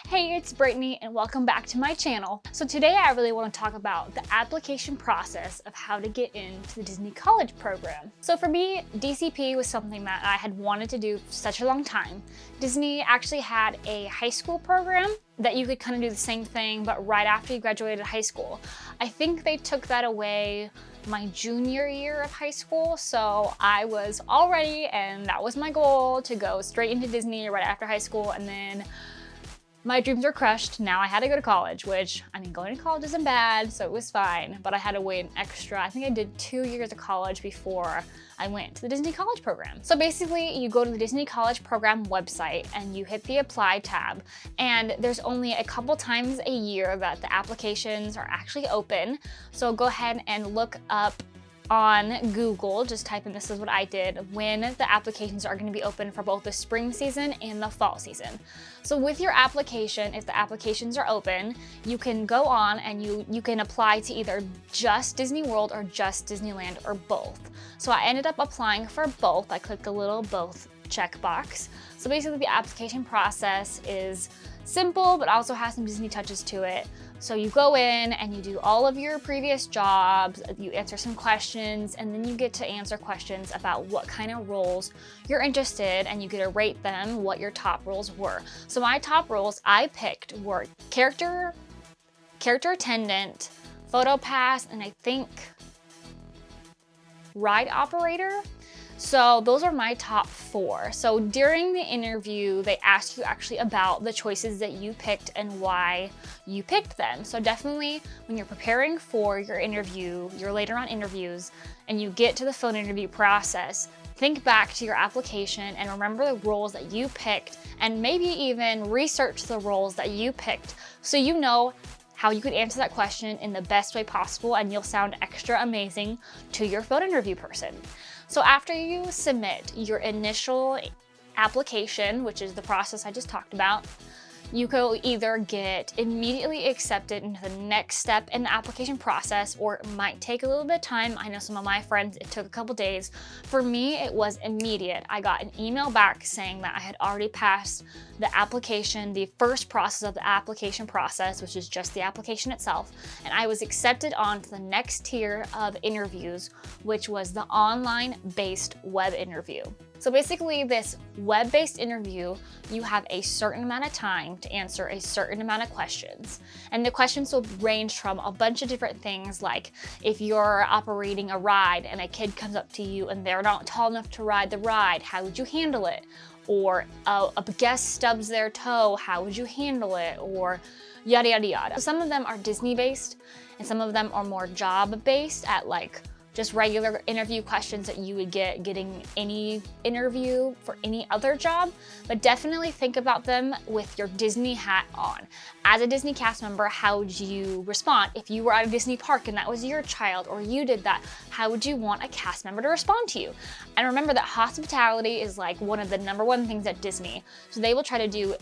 Hey, it's Brittany and welcome back to my channel. So today I really want to talk about the application process of how to get into the Disney College program. So for me, DCP was something that I had wanted to do for such a long time. Disney actually had a high school program that you could kind of do the same thing, but right after you graduated high school. I think they took that away my junior year of high school, so I was all ready and that was my goal, to go straight into Disney right after high school, and then my dreams were crushed. Now I had to go to college, which, I mean, going to college isn't bad, so it was fine, but I had to wait an extra, I think I did 2 years of college before I went to the Disney College program. So basically, you go to the Disney College program website and you hit the Apply tab, and there's only a couple times a year that the applications are actually open. So go ahead and look up on Google, just type in, this is what I did, when the applications are going to be open for both the spring season and the fall season. So with your application, if the applications are open, you can go on and you can apply to either just Disney World or just Disneyland or both. So I ended up applying for both. I clicked the little both checkbox. So basically the application process is simple, but also has some Disney touches to it. So you go in and you do all of your previous jobs, you answer some questions, and then you get to answer questions about what kind of roles you're interested in, and you get to rate them, what your top roles were. So my top roles I picked were character attendant, photo pass, and I think ride operator. So those are my top 4. So during the interview, they asked you actually about the choices that you picked and why you picked them. So definitely when you're preparing for your interview, your later on interviews, and you get to the phone interview process, think back to your application and remember the roles that you picked, and maybe even research the roles that you picked so you know how you could answer that question in the best way possible, and you'll sound extra amazing to your phone interview person. So after you submit your initial application, which is the process I just talked about, you could either get immediately accepted into the next step in the application process, or it might take a little bit of time. I know some of my friends, it took a couple days. For me, it was immediate. I got an email back saying that I had already passed the application, the first process of the application process, which is just the application itself, and I was accepted on to the next tier of interviews, which was the online-based web interview. So basically this web-based interview, you have a certain amount of time to answer a certain amount of questions. And the questions will range from a bunch of different things, like if you're operating a ride and a kid comes up to you and they're not tall enough to ride the ride, how would you handle it? Or a guest stubs their toe, how would you handle it? Or yada, yada, yada. So some of them are Disney-based and some of them are more job-based at like just regular interview questions that you would get getting any interview for any other job, but definitely think about them with your Disney hat on. As a Disney cast member, how would you respond? If you were at a Disney park and that was your child, or you did that, how would you want a cast member to respond to you? And remember that hospitality is like one of the #1 things at Disney. So they will try to do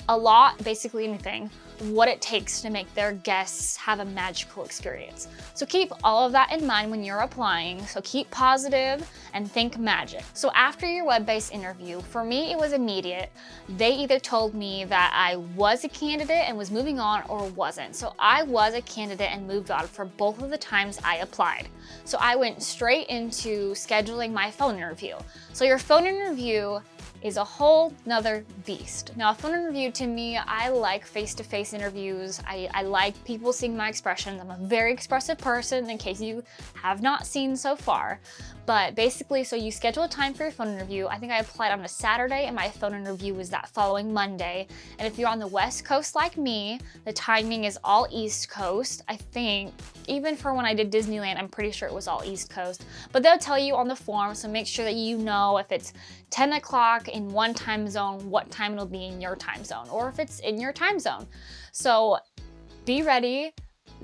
a lot, basically anything, what it takes to make their guests have a magical experience. So keep all of that in mind when you're applying. So keep positive and think magic. So after your web-based interview, for me, it was immediate. They either told me that I was a candidate and was moving on, or wasn't. So I was a candidate and moved on for both of the times I applied. So I went straight into scheduling my phone interview. So your phone interview is a whole nother beast. Now, a phone interview, to me, I like face-to-face interviews. I like people seeing my expressions. I'm a very expressive person, in case you have not seen so far. But basically, so you schedule a time for your phone interview. I think I applied on a Saturday and my phone interview was that following Monday. And if you're on the West Coast like me, the timing is all East Coast. I think, even for when I did Disneyland, I'm pretty sure it was all East Coast. But they'll tell you on the form, so make sure that you know if it's 10 o'clock in one time zone, what time it'll be in your time zone, or if it's in your time zone. So be ready.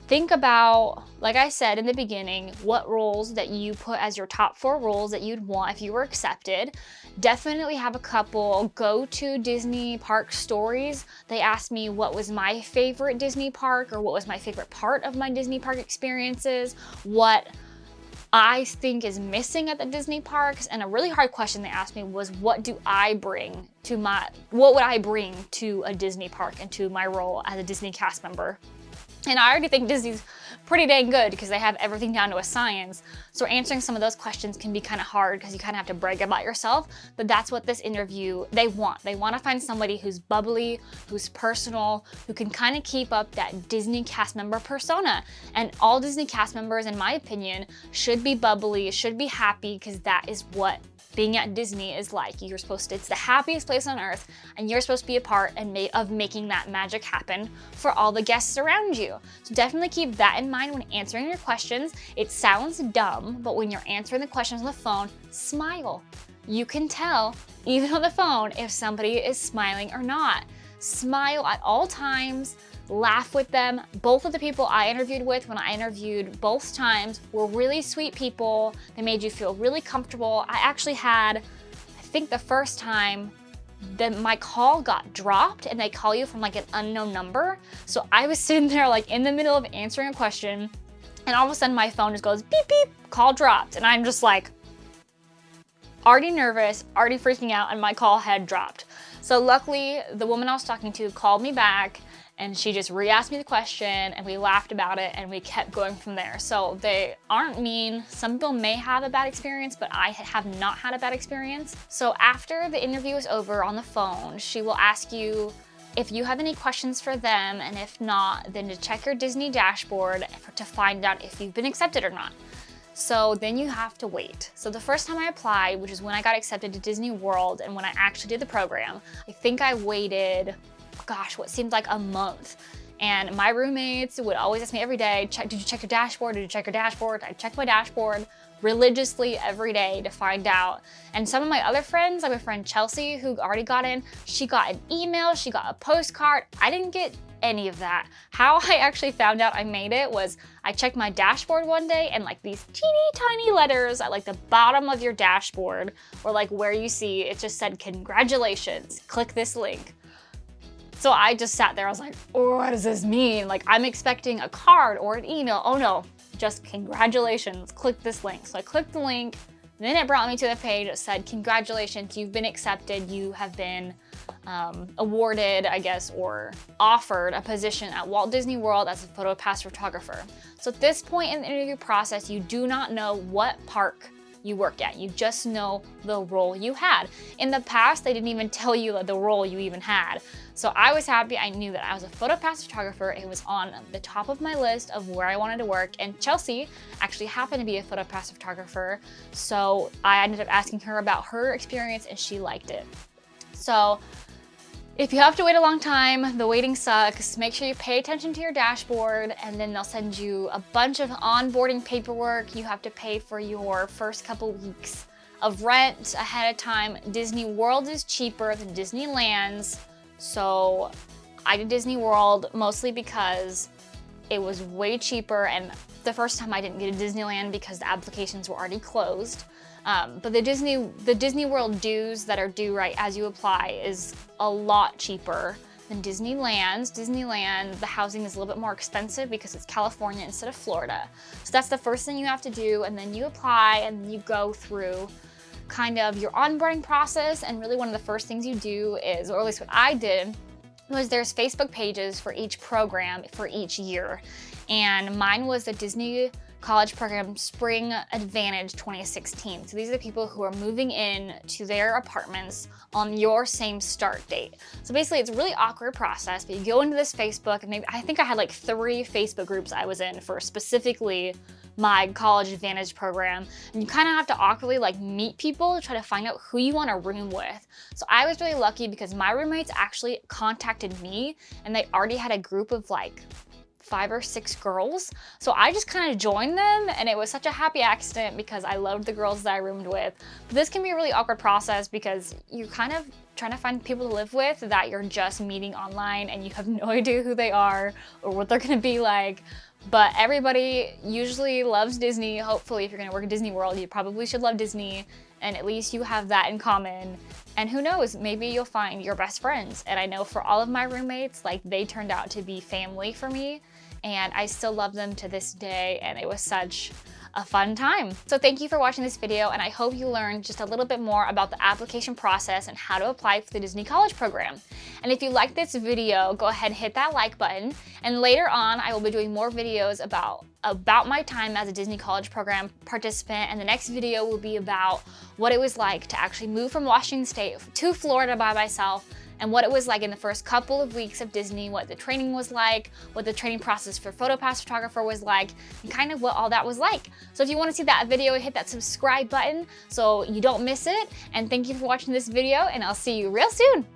Think about, like I said in the beginning, what roles that you put as your top 4 roles that you'd want if you were accepted. Definitely have a couple go-to Disney park stories. They asked me what was my favorite Disney park, or what was my favorite part of my Disney park experiences, what I think is missing at the Disney parks. And a really hard question they asked me was, what would I bring to a Disney park and to my role as a Disney cast member? And I already think Disney's pretty dang good because they have everything down to a science. So answering some of those questions can be kind of hard because you kind of have to brag about yourself. But that's what this interview, they want. They want to find somebody who's bubbly, who's personal, who can kind of keep up that Disney cast member persona. And all Disney cast members, in my opinion, should be bubbly, should be happy, because that is what being at Disney is like. It's the happiest place on earth, and you're supposed to be a part of making that magic happen for all the guests around you. So definitely keep that in mind when answering your questions. It sounds dumb, but when you're answering the questions on the phone, smile. You can tell, even on the phone, if somebody is smiling or not. Smile at all times. Laugh with them. Both of the people I interviewed with when I interviewed both times were really sweet people. They made you feel really comfortable. I actually had, I think the first time, my call got dropped and they call you from like an unknown number. So I was sitting there like in the middle of answering a question, and all of a sudden my phone just goes beep beep, call dropped. And I'm just like already nervous, already freaking out, and my call had dropped. So luckily the woman I was talking to called me back, and she just re-asked me the question, and we laughed about it, and we kept going from there. So they aren't mean. Some people may have a bad experience, but I have not had a bad experience. So after the interview is over on the phone, she will ask you if you have any questions for them, and if not, then to check your Disney dashboard to find out if you've been accepted or not. So then you have to wait. So the first time I applied, which is when I got accepted to Disney World and when I actually did the program, I think I waited, gosh, what seemed like a month. And my roommates would always ask me every day, did you check your dashboard? Did you check your dashboard? I checked my dashboard religiously every day to find out. And some of my other friends, like my friend Chelsea, who already got in, she got an email, she got a postcard. I didn't get any of that. How I actually found out I made it was I checked my dashboard one day, and like these teeny tiny letters at like the bottom of your dashboard, or like where you see, it just said, congratulations, click this link. So I just sat there, I was like, oh, what does this mean? Like, I'm expecting a card or an email. Oh no, just congratulations, click this link. So I clicked the link, and then it brought me to the page that said, congratulations, you've been accepted, you have been awarded, I guess, or offered a position at Walt Disney World as a PhotoPass photographer. So at this point in the interview process, you do not know what park you work at. You just know the role you had. In the past, they didn't even tell you the role you even had. So I was happy. I knew that I was a PhotoPass photographer. It was on the top of my list of where I wanted to work. And Chelsea actually happened to be a PhotoPass photographer. So I ended up asking her about her experience, and she liked it. So if you have to wait a long time, the waiting sucks. Make sure you pay attention to your dashboard, and then they'll send you a bunch of onboarding paperwork. You have to pay for your first couple weeks of rent ahead of time. Disney World is cheaper than Disneyland's. So I did Disney World mostly because it was way cheaper, and the first time I didn't get a Disneyland because the applications were already closed. But the Disney World dues that are due right as you apply is a lot cheaper than Disneyland's. Disneyland, the housing is a little bit more expensive because it's California instead of Florida. So that's the first thing you have to do, and then you apply and you go through kind of your onboarding process. And really one of the first things you do is, or at least what I did, was there's Facebook pages for each program for each year. And mine was the Disney College Program Spring Advantage 2016. So these are the people who are moving in to their apartments on your same start date. So basically it's a really awkward process, but you go into this Facebook, and I think I had like 3 Facebook groups I was in for specifically my College Advantage program. And you kind of have to awkwardly like meet people to try to find out who you want to room with. So I was really lucky because my roommates actually contacted me, and they already had a group of like 5 or 6 girls. So I just kind of joined them, and it was such a happy accident because I loved the girls that I roomed with. But this can be a really awkward process because you're kind of trying to find people to live with that you're just meeting online, and you have no idea who they are or what they're gonna be like. But everybody usually loves Disney. Hopefully, if you're gonna work at Disney World, you probably should love Disney, and at least you have that in common. And who knows, maybe you'll find your best friends. And I know for all of my roommates, like they turned out to be family for me, and I still love them to this day. And it was such a fun time. So thank you for watching this video, and I hope you learned just a little bit more about the application process and how to apply for the Disney College Program. And if you liked this video, go ahead and hit that like button. And later on, I will be doing more videos about my time as a Disney College Program participant, and the next video will be about what it was like to actually move from Washington State to Florida by myself, and what it was like in the first couple of weeks of Disney, what the training was like, what the training process for PhotoPass photographer was like, and kind of what all that was like. So if you want to see that video, hit that subscribe button so you don't miss it. And thank you for watching this video, and I'll see you real soon.